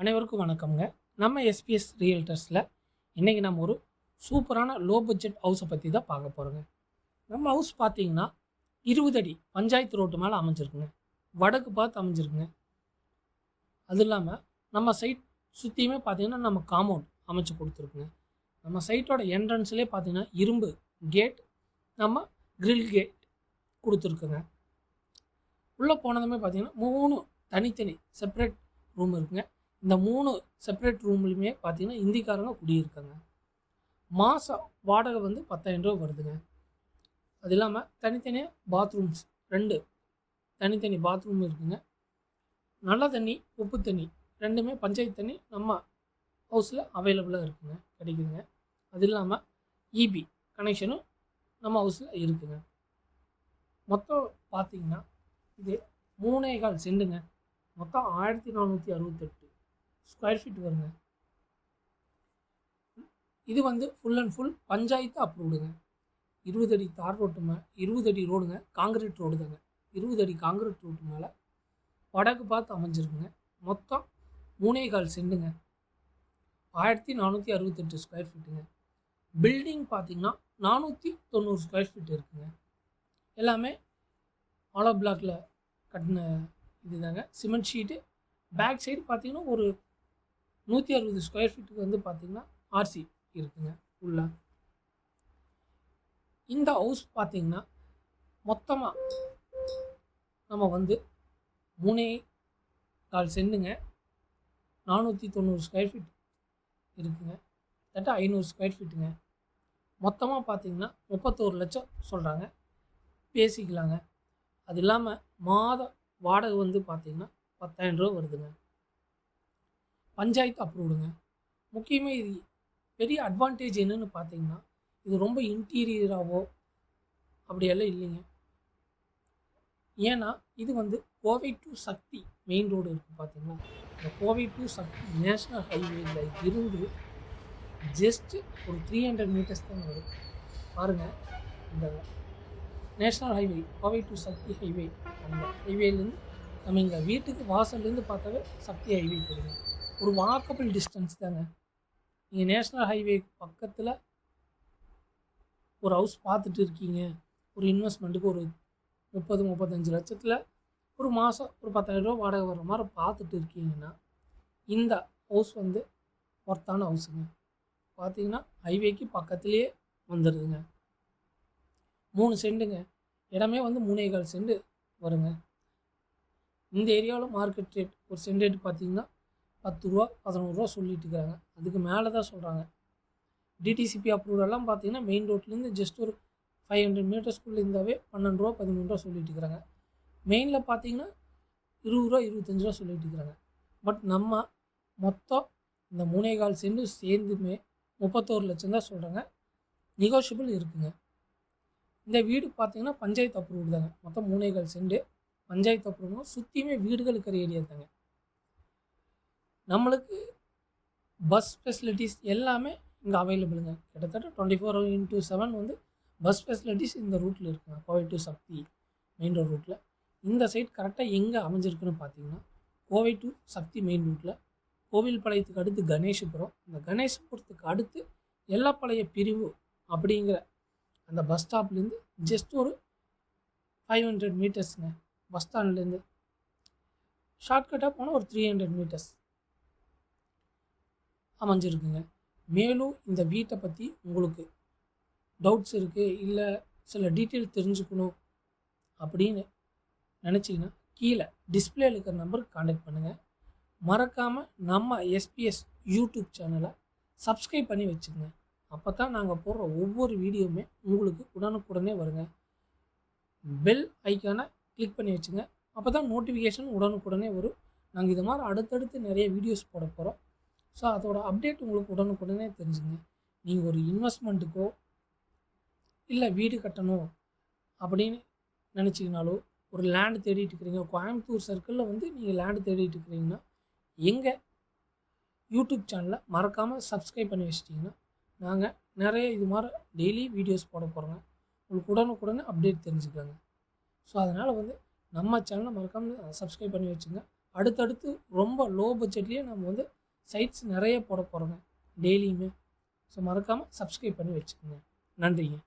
அனைவருக்கும் வணக்கம்ங்க. நம்ம எஸ்பிஎஸ் ரியல்டர்ஸில் இன்றைக்கி நம்ம ஒரு சூப்பரான லோ பட்ஜெட் ஹவுஸை பற்றி தான் பார்க்க போகிறோங்க. நம்ம ஹவுஸ் பார்த்தீங்கன்னா 20 அடி பஞ்சாயத்து ரோட்டு மேலே அமைஞ்சிருக்குங்க. வடக்கு பார்த்து அமைஞ்சிருக்குங்க. அது இல்லாமல் நம்ம சைட் சுற்றியுமே பார்த்தீங்கன்னா நம்ம காம்பவுண்ட் அமைச்சு கொடுத்துருக்குங்க. நம்ம சைட்டோட என்ட்ரன்ஸ்லேயே பார்த்தீங்கன்னா இரும்பு கேட், நம்ம கிரில் கேட் கொடுத்துருக்குங்க. உள்ளே போனதுமே பார்த்தீங்கன்னா 3 தனித்தனி செப்பரேட் ரூம் இருக்குங்க. இந்த 3 செப்பரேட் ரூம்லையுமே பார்த்தீங்கன்னா இந்திக்காரங்க குடியிருக்காங்க. மாதம் வாடகை வந்து 10,000 ரூபா வருதுங்க. அது இல்லாமல் தனித்தனியாக பாத்ரூம்ஸ் 2 தனித்தனி பாத்ரூம் இருக்குங்க. நல்ல தண்ணி, உப்பு தண்ணி ரெண்டுமே பஞ்சாயத்து தண்ணி நம்ம ஹவுஸில் அவைலபிளாக இருக்குங்க, கிடைக்குதுங்க. அது இல்லாமல் இபி கனெக்ஷனும் நம்ம ஹவுஸில் இருக்குங்க. மொத்தம் பார்த்திங்கன்னா இது 3.25 சென்ட்டுங்க. மொத்தம் 1468 ஸ்கொயர் ஃபீட் வருங்க. இது வந்து ஃபுல் அண்ட் ஃபுல் பஞ்சாயத்து அப்ரூவ்டுங்க. 20 அடி தார் ரோட்டு 20 அடி ரோடுங்க, காங்கிரீட் ரோடு தாங்க. 20 அடி காங்கிரீட் ரோட்டு மேலே வடக்கு பார்த்து அமைஞ்சிருக்குங்க. மொத்தம் 3.25 சென்ட்டுங்க, 1468 ஸ்கொயர் ஃபீட்டுங்க. பில்டிங் பார்த்திங்கன்னா 490 ஸ்கொயர் ஃபீட் இருக்குங்க. எல்லாமே ஆலோ பிளாக்கில் கட்டின இது தாங்க. Cement sheet. பேக் சைடு பார்த்திங்கன்னா ஒரு 160 ஸ்கொயர் ஃபீட்டுக்கு வந்து பார்த்திங்கன்னா ஆர்சி இருக்குங்க உள்ள. இந்த ஹவுஸ் பார்த்திங்கன்னா மொத்தமாக நம்ம வந்து 3.25 சென்ட்டுங்க, 490 ஸ்கொயர் ஃபீட் இருக்குங்க. தட்ட 500 ஸ்கொயர் ஃபீட்டுங்க. மொத்தமாக பார்த்திங்கன்னா 31 லட்சம் சொல்கிறாங்க, பேசிக்கலாங்க. அது இல்லாமல் மாத வாடகை வந்து பார்த்திங்கன்னா 10,000 ரூபா வருதுங்க. பஞ்சாயத்து அப்ரூவ்டுங்க. முக்கியமாக இது பெரிய அட்வான்டேஜ் என்னென்னு பார்த்தீங்கன்னா, இது ரொம்ப இன்டீரியராகவோ அப்படியெல்லாம் இல்லைங்க. ஏன்னா இது வந்து Kovai to Sakthi main road இருக்குது பார்த்தீங்களா. இந்த கோவை டு சக்தி நேஷ்னல் ஹைவேயில் இருந்து ஜஸ்ட்டு ஒரு 300 மீட்டர்ஸ் தான் வரும். பாருங்கள், இந்த national highway Kovai to Sakthi highway, அந்த ஹைவேலேருந்து நம்ம இங்கே வீட்டுக்கு வாசல்லேருந்து பார்த்தாவே சக்தி ஹைவே தெரியும். ஒரு வாக்கபிள் டிஸ்டன்ஸ் தாங்க. நீங்கள் நேஷ்னல் ஹைவே பக்கத்தில் ஒரு ஹவுஸ் பார்த்துட்டு இருக்கீங்க, ஒரு இன்வெஸ்ட்மெண்ட்டுக்கு ஒரு 30-35 லட்சத்தில் ஒரு மாதம் ஒரு 10,000 ரூபா வாடகை வர்ற மாதிரி பார்த்துட்டு இருக்கீங்கன்னா இந்த ஹவுஸ் வந்து ஒர்த்தான ஹவுஸுங்க. பார்த்தீங்கன்னா ஹைவேக்கு பக்கத்துலேயே வந்துடுதுங்க. 3 சென்ட்டுங்க. இடமே வந்து 3.25 சென்ட் வருங்க. இந்த ஏரியாவில் மார்க்கெட் ரேட் ஒரு சென்ட் ரேட் பார்த்திங்கன்னா 10 ரூபா 11 ரூபா சொல்லிட்டு இருக்காங்க. அதுக்கு மேலே தான் சொல்கிறாங்க. டிடிசிபி அப்ரூவெல்லாம் பார்த்தீங்கன்னா மெயின் ரோட்லேருந்து ஜஸ்ட் ஒரு 500 மீட்டர்ஸ்குள்ளே இருந்தாவே 12 ரூபா 13 ரூபா சொல்லிட்டு இருக்கிறாங்க. மெயினில் பார்த்தீங்கன்னா 20 ரூபா 25 ரூபா சொல்லிட்டு இருக்கிறாங்க. பட் நம்ம மொத்தம் இந்த 3.25 சென்ட் சேர்ந்துமே 31 லட்சம் தான் சொல்கிறாங்க. நெகோஷியபிள் இருக்குங்க. இந்த வீடு பார்த்தீங்கன்னா பஞ்சாயத்து அப்ரூவ்டு தாங்க. மொத்தம் 3.25 சென்ட் பஞ்சாயத்து அப்ரூவ்னா சுற்றியுமே வீடுகள் இருக்கிற ஏரியா தாங்க. நம்மளுக்கு பஸ் ஃபெசிலிட்டிஸ் எல்லாமே இங்கே அவைலபிளுங்க. கிட்டத்தட்ட 24/7 வந்து பஸ் ஃபெசிலிட்டிஸ் இந்த ரூட்டில் இருக்குங்க. Kovai to Sakthi main road ரூட்டில். இந்த சைட் கரெக்டாக எங்கே அமைஞ்சிருக்குன்னு பார்த்தீங்கன்னா கோவை டு சக்தி மெயின் ரூட்டில் கோவில்பாளையத்துக்கு அடுத்து கணேசபுரம், இந்த கணேசபுரத்துக்கு அடுத்து எல்லப்பாளைய பிரிவு அப்படிங்கிற அந்த பஸ் ஸ்டாப்லேருந்து ஜஸ்ட் ஒரு 500 மீட்டர்ஸுங்க. பஸ் ஸ்டாண்ட்லேருந்து ஷார்ட்கட்டாக போனால் ஒரு 300 மீட்டர்ஸ் அமைஞ்சிருக்குங்க. மேலும் இந்த வீட்டை பற்றி உங்களுக்கு டவுட்ஸ் இருக்குது, இல்லை சில டீட்டெயில் தெரிஞ்சுக்கணும் அப்படின்னு நினச்சிங்கன்னா கீழே டிஸ்பிளேல இருக்கிற நம்பருக்கு கான்டாக்ட் பண்ணுங்கள். மறக்காமல் நம்ம எஸ்பிஎஸ் யூடியூப் சேனலை சப்ஸ்கிரைப் பண்ணி வச்சுக்கோங்க. அப்போ தான் நாங்கள் போடுற ஒவ்வொரு வீடியோவுமே உங்களுக்கு உடனுக்குடனே வருங்க. பெல் ஐக்கானை கிளிக் பண்ணி வச்சுங்க. அப்போ தான் நோட்டிஃபிகேஷன் உடனுக்குடனே வரும். நாங்கள் இது மாதிரி அடுத்தடுத்து நிறைய வீடியோஸ் போட போகிறோம். ஸோ அதோட அப்டேட் உங்களுக்கு உடனுக்குடனே தெரிஞ்சுங்க. நீங்கள் ஒரு இன்வெஸ்ட்மெண்ட்டுக்கோ இல்லை வீடு கட்டணும் அப்படின்னு நினச்சிங்கனாலோ, ஒரு லேண்டு தேடிட்டு இருக்கிறீங்க, கோயம்புத்தூர் சர்க்கிளில் வந்து நீங்கள் லேண்டு தேடிட்டு இருக்கிறீங்கன்னா எங்கள் யூடியூப் சேனலை மறக்காமல் சப்ஸ்கிரைப் பண்ணி வச்சிட்டிங்கன்னா நாங்கள் நிறைய இது மாதிரி டெய்லி வீடியோஸ் போட போகிறோங்க. உங்களுக்கு உடனுக்குடனே அப்டேட் தெரிஞ்சுக்கலாங்க. ஸோ அதனால் வந்து நம்ம சேனலை மறக்காமல் சப்ஸ்கிரைப் பண்ணி வச்சுங்க. அடுத்தடுத்து ரொம்ப லோ பட்ஜெட்லேயே நம்ம வந்து சைட்ஸ் நிறைய போட போகிறோங்க டெய்லியுமே. ஸோ மறக்காமல் சப்ஸ்கிரைப் பண்ணி வச்சுக்கோங்க. நன்றிங்க.